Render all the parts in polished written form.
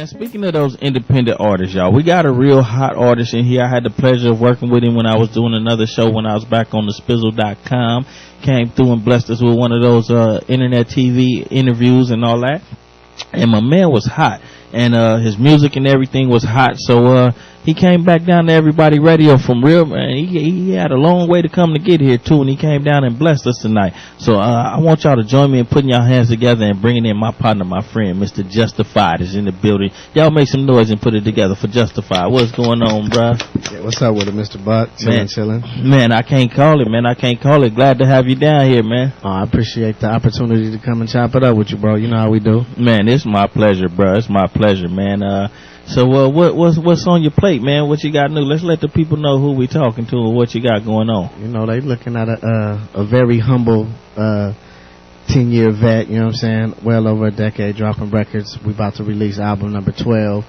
man. Speaking of those independent artists, y'all, we got a real hot artist in here. I had the pleasure of working with him when I was doing another show when I was back on the Spizzle.com. Came through and blessed us with one of those internet TV interviews and all that. And my man was hot. And his music and everything was hot. So he came back down to Everybody Radio from real, man. He had a long way to come to get here too, and he came down and blessed us tonight. So I want y'all to join me in putting your hands together and bringing in my partner, my friend, Mr. Justified is in the building. Y'all make some noise and put it together for Justified. What's going on, bruh? Yeah, what's up with it, Mr. Buck? Chilling. Man, I can't call it, man. I can't call it. Glad to have you down here, man. Oh, I appreciate the opportunity to come and chop it up with you, bro. You know how we do. Man, it's my pleasure, bro. It's my pleasure, man. So what's on your plate, man? What you got new? Let's let the people know who we talking to and what you got going on. You know, they looking at a very humble 10-year vet, you know what I'm saying? Well over a decade dropping records. We about to release album number 12.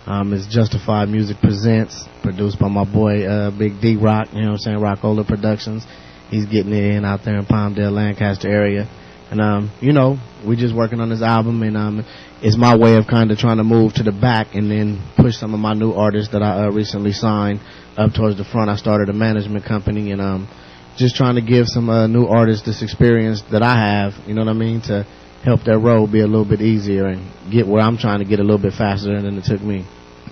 It's Justified Music Presents, produced by my boy Big D Rock, you know what I'm saying? Rockola Productions. He's getting it in out there in Palmdale, Lancaster area. And you know, we just working on this album, and it's my way of kind of trying to move to the back and then push some of my new artists that I recently signed up towards the front. I started a management company, and just trying to give some new artists this experience that I have, you know what I mean, to help their road be a little bit easier and get where I'm trying to get a little bit faster than it took me.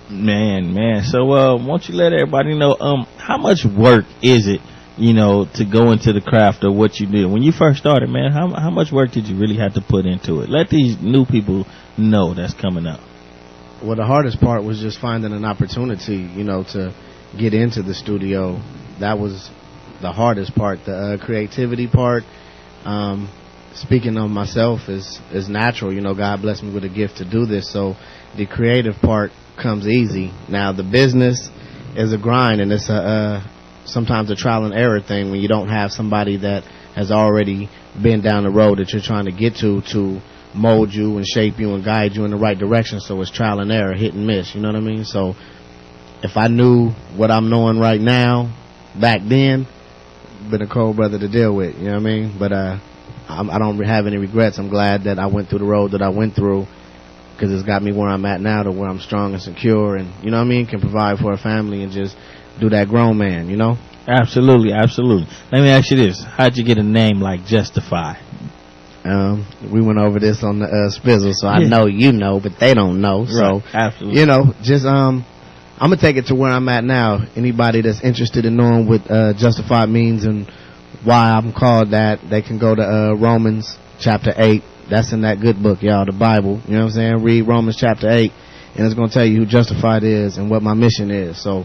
Man. So won't you let everybody know how much work is it, you know, to go into the craft of what you did when you first started, man? How much work did you really have to put into it? Let these new people know that's coming up. Well, the hardest part was just finding an opportunity, you know, to get into the studio. That was the hardest part. The creativity part, speaking of myself, is natural. You know, God blessed me with a gift to do this, so the creative part comes easy. Now, the business is a grind, and it's sometimes a trial and error thing when you don't have somebody that has already been down the road that you're trying to get to mold you and shape you and guide you in the right direction. So it's trial and error, hit and miss, you know what I mean? So if I knew what I'm knowing right now back then, been a cold brother to deal with, you know what I mean? But I don't have any regrets. I'm glad that I went through the road that I went through, because it's got me where I'm at now, to where I'm strong and secure, and you know what I mean, can provide for a family and just do that grown man, you know? Absolutely. Let me ask you this. How'd you get a name like Justify? We went over this on the Spizzle, so I know you know, but they don't know. Right. So, absolutely. you know, just I'm going to take it to where I'm at now. Anybody that's interested in knowing what Justified means and why I'm called that, they can go to Romans chapter 8. That's in that good book, y'all, the Bible. You know what I'm saying? Read Romans chapter 8, and it's going to tell you who Justified is and what my mission is. So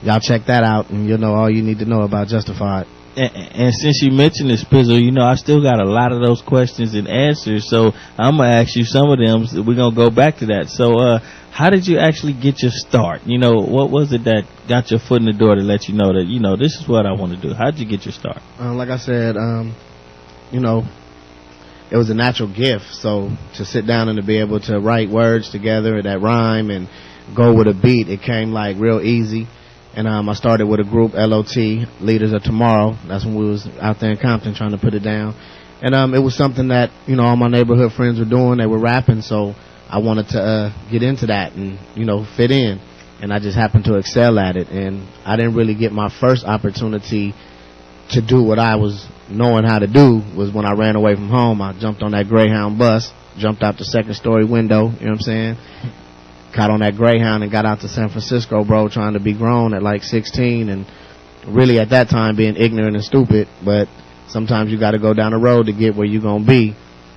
y'all check that out, and you'll know all you need to know about Justified. And since you mentioned this, Spizzle, you know, I still got a lot of those questions and answers, so I'm going to ask you some of them. So we're going to go back to that. So how did you actually get your start? You know, what was it that got your foot in the door to let you know that, you know, this is what I want to do? How did you get your start? Like I said, you know, it was a natural gift. So to sit down and to be able to write words together that rhyme and go with a beat, it came like real easy. And I started with a group, LOT, Leaders of Tomorrow. That's when we was out there in Compton trying to put it down. And it was something that, you know, all my neighborhood friends were doing. They were rapping, so I wanted to get into that and, you know, fit in. And I just happened to excel at it. And I didn't really get my first opportunity to do what I was knowing how to do was when I ran away from home. I jumped on that Greyhound bus, jumped out the second-story window, you know what I'm saying? Got on that Greyhound and got out to San Francisco, bro, trying to be grown at like 16, and really at that time being ignorant and stupid. But sometimes you got to go down the road to get where you're going to be.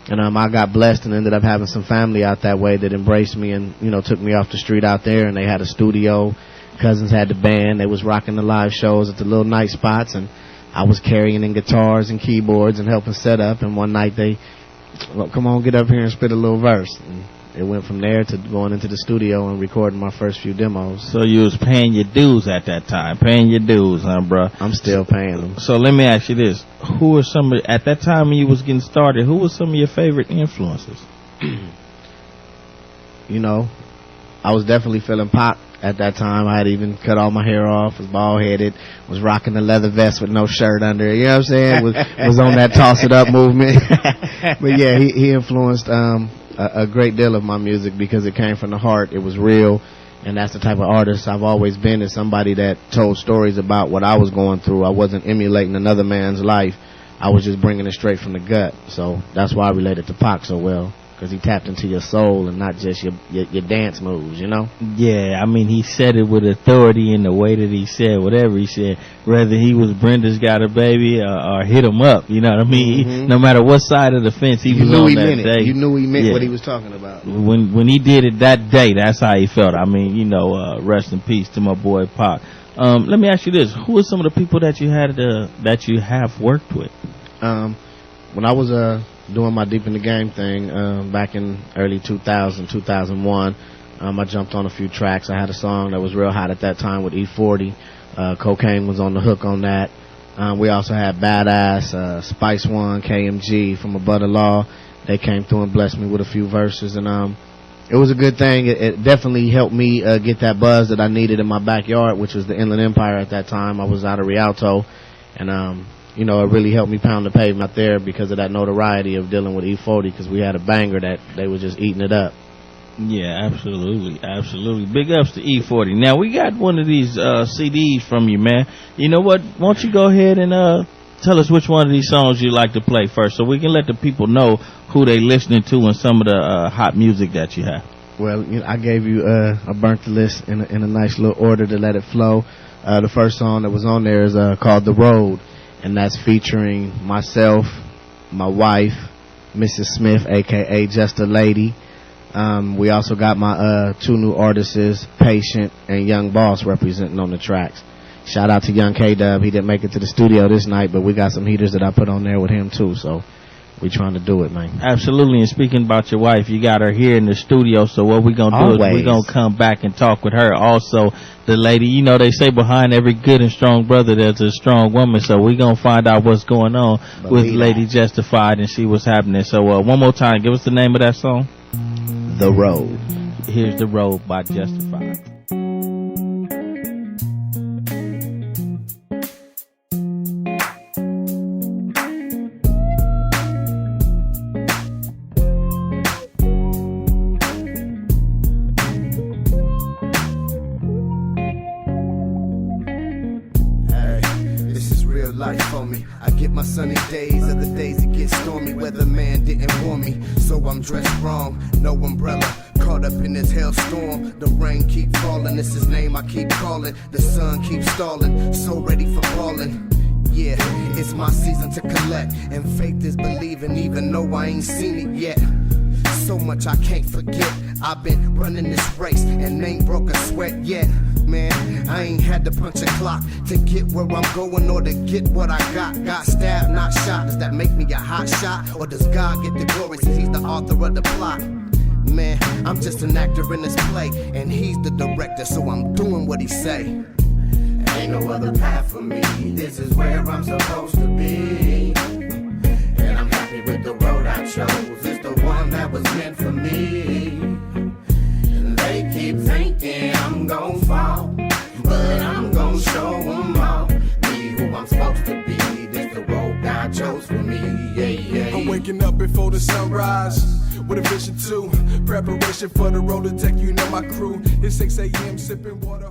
And I got blessed and ended up having some family out that way that embraced me and, you know, took me off the street out there, and they had a studio. Cousins had the band. They was rocking the live shows at the little night spots, and I was carrying in guitars and keyboards and helping set up. And one night they, well, come on, get up here and spit a little verse. And it went from there to going into the studio and recording my first few demos. So you was paying your dues at that time, huh, bro? I'm still paying them. So let me ask you this: who are some of, at that time when you was getting started, who were some of your favorite influences? You know, I was definitely feeling Pac at that time. I had even cut all my hair off, was bald headed, was rocking the leather vest with no shirt under it. You know what I'm saying? Was on that toss it up movement. But yeah, he influenced a great deal of my music because it came from the heart. It was real, and that's the type of artist I've always been, is somebody that told stories about what I was going through. I wasn't emulating another man's life. I was just bringing it straight from the gut. So that's why I related to Pac so well, because he tapped into your soul and not just your dance moves, you know? Yeah, I mean, he said it with authority in the way that he said whatever he said, whether he was Brenda's Got a Baby or Hit 'Em Up, you know what I mean? Mm-hmm. No matter what side of the fence he was on that day. You knew he meant what he was talking about. When he did it that day, that's how he felt. I mean, you know, rest in peace to my boy Pac. Let me ask you this. Who are some of the people that you had that you have worked with? When I was doing my Deep in the Game thing back in early 2001, I jumped on a few tracks. I had a song that was real hot at that time with E40. Cocaine was on the hook on that. We also had Badass, Spice One, KMG from A Butter Law. They came through and blessed me with a few verses, and it was a good thing. It definitely helped me get that buzz that I needed in my backyard, which was the Inland Empire at that time. I was out of Rialto, and you know, it really helped me pound the pavement there because of that notoriety of dealing with E40, because we had a banger that they were just eating it up. Yeah, absolutely, absolutely. Big ups to E40. Now, we got one of these CDs from you, man. You know what? Why don't you go ahead and tell us which one of these songs you like to play first, so we can let the people know who they listening to and some of the hot music that you have. Well, you know, I gave you a burnt list in a nice little order to let it flow. The first song that was on there is called The Road, and that's featuring myself, my wife, Mrs. Smith, a.k.a. Just a Lady. We also got my two new artists, Patient and Young Boss, representing on the tracks. Shout out to Young K-Dub. He didn't make it to the studio this night, but we got some heaters that I put on there with him too, so we trying to do it, man. Absolutely. And speaking about your wife, you got her here in the studio, so what we gonna do is we gonna come back and talk with her. Also, the lady, you know, they say behind every good and strong brother there's a strong woman, so we gonna find out what's going on with Lady Justified and see what's happening. So one more time, give us the name of that song. The Road. Here's The Road by Justified. Life for me. I get my sunny days, other days it gets stormy. Weatherman didn't warn me, so I'm dressed wrong. No umbrella, caught up in this hailstorm. The rain keep falling, it's his name I keep calling. The sun keeps stalling, so ready for falling. Yeah, it's my season to collect, and faith is believing even though I ain't seen it yet. So much I can't forget. I've been running this race and ain't broke a sweat yet. Man, I ain't had to punch a clock to get where I'm going or to get what I got. Got stabbed, not shot. Does that make me a hot shot? Or does God get the glory since he's the author of the plot? Man, I'm just an actor in this play, and he's the director, so I'm doing what he say. Ain't no other path for me. This is where I'm supposed to be. And I'm happy with the road I chose. It's the one that was meant for me. And they keep thinking I'm gon' fall, but I'm gon' show them all. Be who I'm supposed to be. This the road God chose for me. Yeah, yeah. I'm waking up before the sunrise with a vision too. Preparation for the road to take, you know my crew. It's 6 a.m. sipping water.